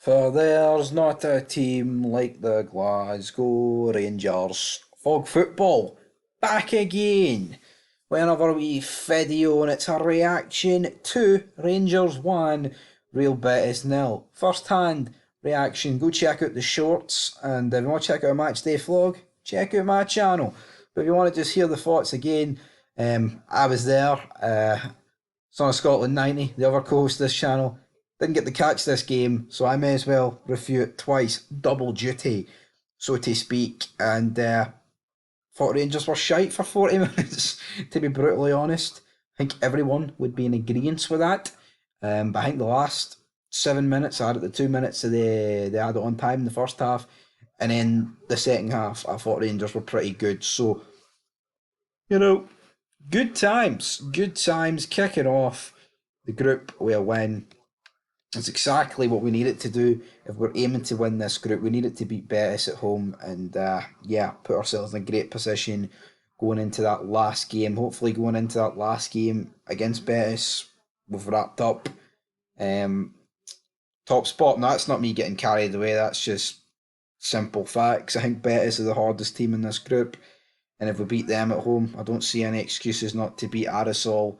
For there's not a team like the Glasgow Rangers. Fog football, back again. Whenever we video and it's a reaction to Rangers 1, Real Betis nil. First hand reaction, go check out the shorts, and if you want to check out a match day vlog, check out my channel. But if you want to just hear the thoughts again, I was there. Son of Scotland 90, the other co-host of this channel. Didn't get to catch this game, so I may as well review it twice. Double duty, so to speak. And thought Rangers were shite for 40 minutes, to be brutally honest. I think everyone would be in agreement with that. But I think the last 7 minutes, I added the 2 minutes of the added on time in the first half. And then the second half, I thought Rangers were pretty good. So, you know, good times kicking off the group with a win. It's exactly what we need it to do if we're aiming to win this group. We need it to beat Betis at home and, put ourselves in a great position going into that last game. Hopefully, going into that last game against Betis, we've wrapped up top spot. Now, that's not me getting carried away, that's just simple facts. I think Betis are the hardest team in this group, and if we beat them at home, I don't see any excuses not to beat Limassol,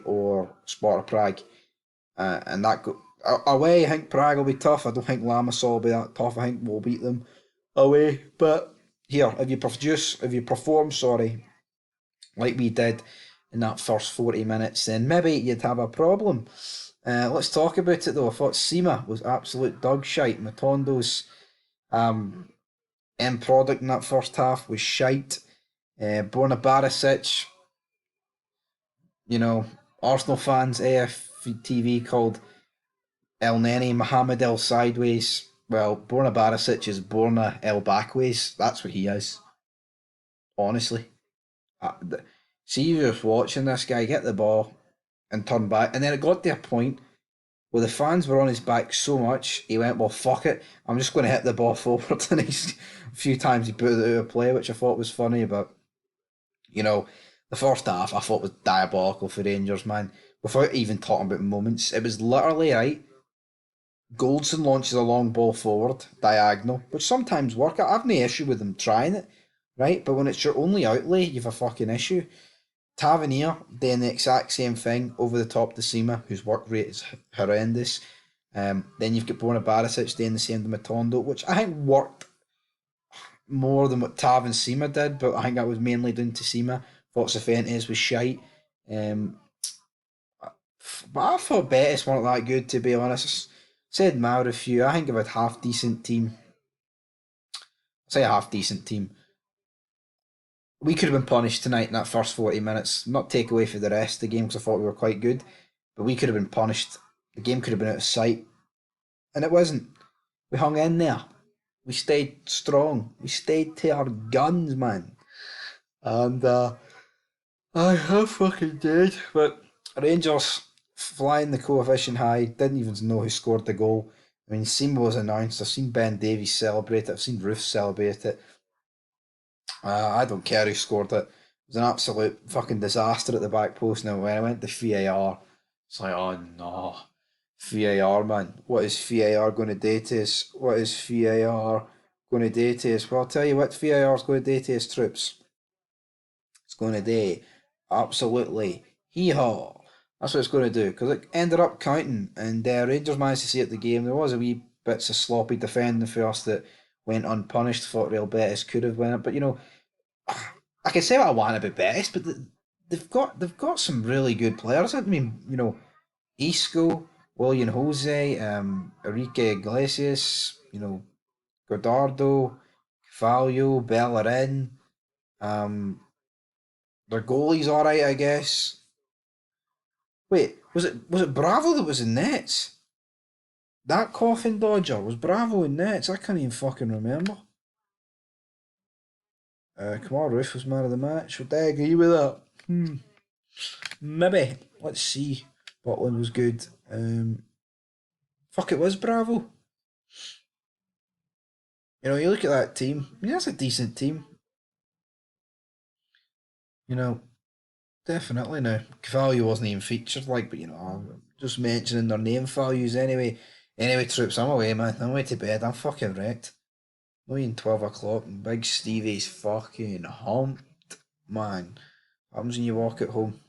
or Sparta Prague. And that away, I think Prague will be tough. I don't think Limassol will be that tough. I think we'll beat them away. But here, if you perform, like we did in that first 40 minutes, then maybe you'd have a problem. Let's talk about it though. I thought Sima was absolute dog shite. Matondo's end product in that first half was shite. Borna Barisic, Arsenal fans, AFTV called El Neni Mohamed El Sideways. Well, Borna Barisic is Borna El Backways. That's what he is. Honestly. Uh, See, you just watching this guy get the ball and turn back. And then it got to a point where the fans were on his back so much, he went, well, fuck it. I'm just going to hit the ball forward. And a few times he put it out of play, which I thought was funny. But, the first half I thought was diabolical for Rangers, man. Without even talking about moments, it was literally right. Goldson launches a long ball forward, diagonal, which sometimes work. I have no issue with them trying it, right? But when it's your only outlay, you've a fucking issue. Tavernier doing the exact same thing over the top to Sima, whose work rate is horrendous. Then you've got Borna Barisic doing the same to Matondo, which I think worked more than what Tav and Sima did, but I think that was mainly down to Sima. Thought Cifuentes was shite. Um, but I thought Betis weren't that good, to be honest. I said my review, I think I've had half decent team. I say a half decent team. We could have been punished tonight in that first 40 minutes. Not take away for the rest of the game because I thought we were quite good, but we could have been punished. The game could have been out of sight, and it wasn't. We hung in there. We stayed strong. We stayed to our guns, man. And I have fucking did. But Rangers flying the coefficient high. Didn't even know who scored the goal. I mean, Seaman was announced. I've seen Ben Davies celebrate it. I've seen Ruth celebrate it. I don't care who scored it. It was an absolute fucking disaster at the back post. Now, when I went to VAR, it's like, oh no. VAR, man. What is VAR going to do to us? What is VAR going to do to us? Well, I'll tell you what VAR is going to do to us, troops. It's going to do absolutely hee-haw. That's what it's going to do, because it ended up counting, and Rangers managed to see at the game. There was a wee bits of sloppy defending for us that went unpunished. Thought Real Betis could have won it, but I can say what I want about Betis, but they've got some really good players. I mean, Isco, William Jose, Enrique Iglesias, Godardo, Cavallo, Bellerin. Their goalie's all right, I guess. Wait, was it Bravo that was in nets? That coffin dodger was Bravo in nets. I can't even fucking remember. Kamal Roof was man of the match. Would I agree with that? Maybe. Let's see. Butland was good. Fuck, it was Bravo. You look at that team. I mean, that's a decent team. Definitely now. Cavallo wasn't even featured, but I'm just mentioning their name values anyway. Anyway, troops, I'm away, man. I'm away to bed. I'm fucking wrecked. Not even 12 o'clock. And Big Stevie's fucking humped, man. What happens when you walk at home?